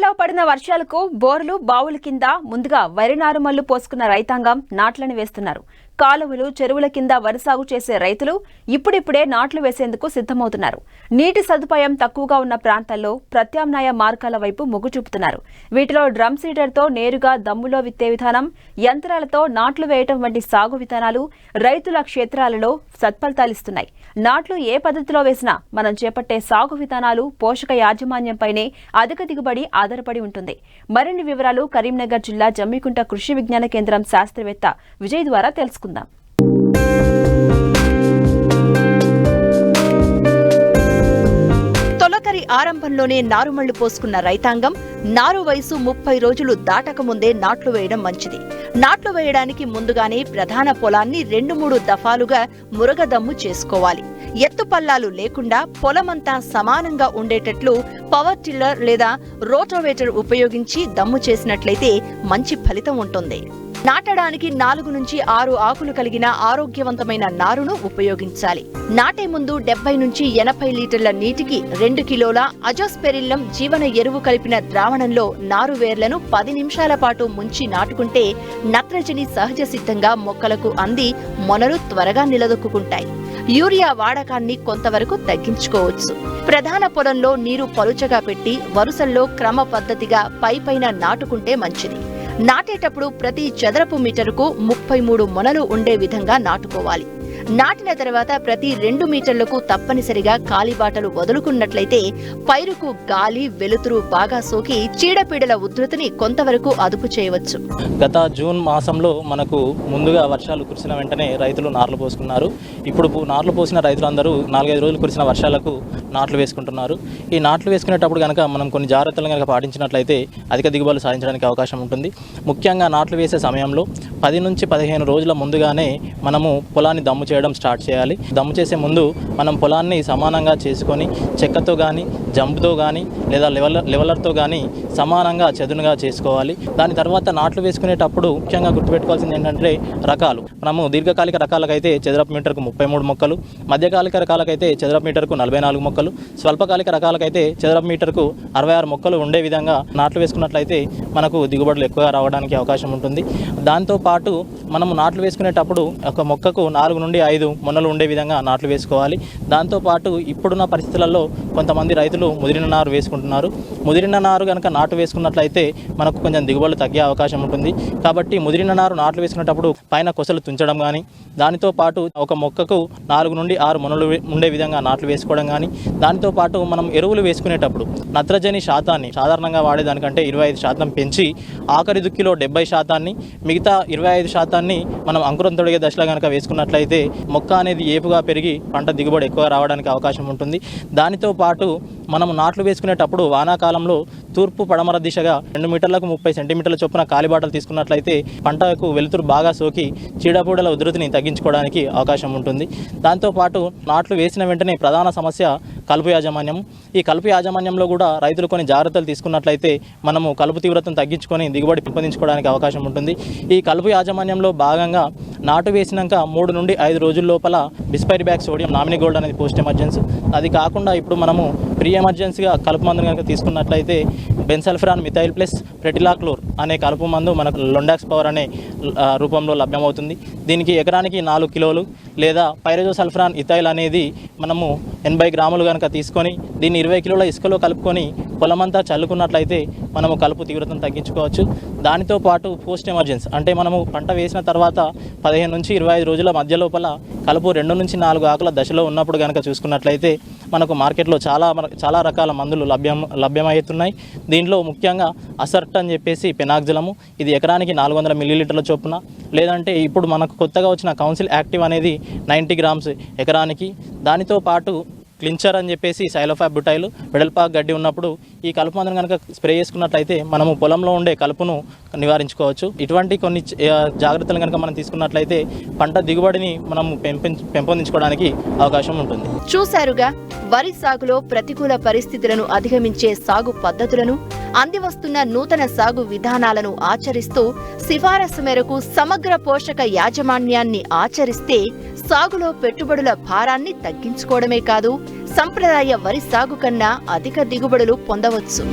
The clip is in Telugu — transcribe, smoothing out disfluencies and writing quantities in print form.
ఏపీలో పడిన వర్షాలకు బోర్లు బావుల కింద ముందుగా వరి నారుమళ్లు పోసుకున్న రైతాంగం నాట్లను వేస్తున్నారు. కాలువలు చెరువుల కింద వరి సాగు చేసే రైతులు ఇప్పుడిప్పుడే నాట్లు వేసేందుకు సిద్ధమవుతున్నారు. నీటి సదుపాయం తక్కువగా ఉన్న ప్రాంతాల్లో ప్రత్యామ్నాయ మార్గాల వైపు మొగ్గు చూపుతున్నారు. వీటిలో డ్రమ్ సీడర్తో నేరుగా దమ్ములో విత్తే విధానం, యంత్రాలతో నాట్లు వేయటం వంటి సాగు విధానాలు రైతుల క్షేత్రాలలో సత్ఫలితాలిస్తున్నాయి. నాట్లు ఏ పద్ధతిలో వేసినా మనం చేపట్టే సాగు విధానాలు పోషక యాజమాన్యంపైనే అధిక దిగుబడి ఆధారపడి ఉంటుంది. మరిన్ని వివరాలు కరీంనగర్ జిల్లా జమ్మికుంట కృషి విజ్ఞాన కేంద్రం శాస్త్రవేత్త విజయ్ ద్వారా తెలుసుకుందాం. తొలకరి ఆరంభంలోనే నారుమళ్లు పోసుకున్న రైతాంగం నారు వయసు 30 రోజులు దాటకముందే నాట్లు వేయడం మంచిది. నాట్లు వేయడానికి ముందుగానే ప్రధాన పొలాన్ని 2-3 దఫాలుగా మురగదమ్ము చేసుకోవాలి. ఎత్తుపల్లాలు లేకుండా పొలమంతా సమానంగా ఉండేటట్లు పవర్ టిల్లర్ లేదా రోటోవేటర్ ఉపయోగించి దమ్ము చేసినట్లయితే మంచి ఫలితం ఉంటుంది. నాటడానికి 4 నుంచి 6 ఆకులు కలిగిన ఆరోగ్యవంతమైన నారును ఉపయోగించాలి. నాటే ముందు 70 నుంచి 80 లీటర్ల నీటికి 2 కిలోల అజోస్పెరిల్లం జీవన ఎరువు కలిపిన ద్రావణంలో నారు వేర్లను 10 నిమిషాల పాటు ముంచి నాటుకుంటే నత్రజని సహజ సిద్ధంగా మొక్కలకు అంది మొనలు త్వరగా నిలదొక్కుంటాయి. యూరియా వాడకాన్ని కొంతవరకు తగ్గించుకోవచ్చు. ప్రధాన పొలంలో నీరు పలుచగా పెట్టి వరుసల్లో క్రమ పద్ధతిగా పైపైన నాటుకుంటే మంచిది. నాటేటప్పుడు ప్రతి చదరపు మీటరుకు 33 మొనలు ఉండే విధంగా నాటుకోవాలి. నాటిన తర్వాత ప్రతి 2 మీటర్లకు తప్పనిసరిగా కాలిబాటలు వదులుకున్నట్లయితే పైరుకు గాలి వెలుతురు బాగా సోకి చీడపీడల ఉధృతిని కొంతవరకు అదుపు చేయవచ్చు. గత జూన్ మాసంలో మనకు ముందుగా వర్షాలు కురిసిన వెంటనే రైతులు నార్లు పోసుకున్నారు. ఇప్పుడు నార్లు పోసిన రైతులందరూ 4-5 రోజులు కురిసిన వర్షాలకు నాట్లు వేసుకుంటున్నారు. ఈ నాట్లు వేసుకునేటప్పుడు కనుక మనం కొన్ని జాగ్రత్తలు కనుక పాటించినట్లయితే అధిక దిగుబడులు సాధించడానికి అవకాశం ఉంటుంది. ముఖ్యంగా నాట్లు వేసే సమయంలో 10 నుంచి 15 రోజుల ముందుగానే మనము పొలాన్ని దమ్ము చేయడం స్టార్ట్ చేయాలి. దమ్ము చేసే ముందు మనం పొలాన్ని సమానంగా చేసుకొని చెక్కతో కానీ జంపుతో కానీ లేదా లెవలర్తో కానీ సమానంగా చదునుగా చేసుకోవాలి. దాని తర్వాత నాట్లు వేసుకునేటప్పుడు ముఖ్యంగా గుర్తుపెట్టుకోవాల్సింది ఏంటంటే రకాలు. మనము దీర్ఘకాలిక రకాలకైతే చదరపు మీటర్కు 33 మొక్కలు, మధ్యకాలిక రకాలకైతే చదరపు మీటర్కు 44 మొక్కలు, స్వల్పకాలిక రకాలకైతే చదరపు మీటర్కు 66 మొక్కలు ఉండే విధంగా నాట్లు వేసుకున్నట్లయితే మనకు దిగుబడులు ఎక్కువగా రావడానికి అవకాశం ఉంటుంది. దాంతోపాటు మనము నాట్లు వేసుకునేటప్పుడు ఒక మొక్కకు 4 నుండి 5 మొన్నలు ఉండే విధంగా నాట్లు వేసుకోవాలి. దాంతోపాటు ఇప్పుడున్న పరిస్థితులలో కొంతమంది రైతులు ముదిరిన నారు వేసుకుంటున్నారు. ముదిరిన నారు కనుక నాటు వేసుకున్నట్లయితే మనకు కొంచెం దిగుబడులు తగ్గే అవకాశం ఉంటుంది. కాబట్టి ముదిరిన నారు నాట్లు వేసుకునేటప్పుడు పైన కొసలు తుంచడం కానీ, దానితో పాటు ఒక మొక్కకు 4 నుండి 6 మొనలు ఉండే విధంగా నాట్లు వేసుకోవడం కానీ, దానితో పాటు మనం ఎరువులు వేసుకునేటప్పుడు నత్రజని శాతాన్ని సాధారణంగా వాడేదానికంటే 25% పెంచి ఆఖరి దుక్కిలో 70%, మిగతా 25% మనం అంకురం తొడిగే దశలో కనుక వేసుకున్నట్లయితే మొక్క అనేది ఏపుగా పెరిగి పంట దిగుబడి ఎక్కువగా రావడానికి అవకాశం ఉంటుంది. దానితో పాటు మనం నాట్లు వేసుకునేటప్పుడు వానాకాలంలో తూర్పు పడమర దిశగా 2 మీటర్లకు 30 సెంటీమీటర్ల చొప్పున కాలిబాటలు తీసుకున్నట్లయితే పంటకు వెలుతురు బాగా సోకి చీడపూడల ఉధృతిని తగ్గించుకోవడానికి అవకాశం ఉంటుంది. దాంతోపాటు నాట్లు వేసిన వెంటనే ప్రధాన సమస్య కలుపు యాజమాన్యం. ఈ కలుపు యాజమాన్యంలో కూడా రైతులు కొన్ని జాగ్రత్తలు తీసుకున్నట్లయితే మనము కలుపు తీవ్రతను తగ్గించుకొని దిగుబడి పెంపొందించుకోవడానికి అవకాశం ఉంటుంది. ఈ కలుపు యాజమాన్యంలో భాగంగా నాటు వేసినాక 3 నుండి 5 రోజుల లోపల బిస్పైరిబ్యాక్ సోడియం నామినీ గోల్డ్ అనేది పోస్ట్ ఎమర్జెన్సీ. అది కాకుండా ఇప్పుడు మనము ప్రీ ఎమర్జెన్సీగా కలుపు మందును కనుక తీసుకున్నట్లయితే బెన్సల్ఫరాన్ మిథైల్ ప్లస్ ప్రెటిలాక్లోర్ అనే కలుపు మందు మనకు లొండాక్స్ పవర్ అనే రూపంలో లభ్యమవుతుంది. దీనికి ఎకరానికి 4 కిలోలు లేదా పైరజోసల్ఫరాన్ ఇథైల్ అనేది మనము 80 గ్రాములు కనుక తీసుకొని దీన్ని 20 కిలోల ఇసుకలో కలుపుకొని పొలమంతా చల్లుకున్నట్లయితే మనము కలుపు తీవ్రతను తగ్గించుకోవచ్చు. దానితో పాటు పోస్ట్ ఎమర్జెన్సీ అంటే మనము పంట వేసిన తర్వాత 15 నుంచి 25 రోజుల మధ్య లోపల కలుపు 2 నుంచి 4 ఆకుల దశలో ఉన్నప్పుడు కనుక చూసుకున్నట్లయితే మనకు మార్కెట్లో చాలా రకాల మందులు లభ్యమవుతున్నాయి. దీంట్లో ముఖ్యంగా అసర్ట్ అని చెప్పేసి పెనాక్జిలము, ఇది ఎకరానికి 400 మిల్లీలీటర్ల చొప్పున, లేదంటే ఇప్పుడు మనకు కొత్తగా వచ్చిన కౌన్సిల్ యాక్టివ్ అనేది 90 గ్రామ్స్ ఎకరానికి. దానితో పాటు క్లించర్ అని చెప్పేసి సైలోఫాబ్ బ్యూటైల్ వెడల్పాకు గడ్డి ఉన్నప్పుడు ఈ కలుపు మందును కనుక స్ప్రే చేసుకున్నట్లయితే మనము పొలంలో ఉండే కలుపును నివారించుకోవచ్చు. ఇటువంటి కొన్ని జాగ్రత్తలు కనుక మనం తీసుకున్నట్లయితే పంట దిగుబడిని మనం పెంపొందించుకోవడానికి అవకాశం ఉంటుంది. చూశారుగా, వరి సాగులో ప్రతికూల పరిస్థితులను అధిగమించే సాగు పద్ధతులను, అందివస్తున్న నూతన సాగు విధానాలను ఆచరిస్తూ సిఫారసు మేరకు సమగ్ర పోషక యాజమాన్యాన్ని ఆచరిస్తే సాగులో పెట్టుబడుల భారాన్ని తగ్గించుకోవడమే కాదు, సంప్రదాయ వరి సాగు కన్నా అధిక దిగుబడులు పొందవచ్చు.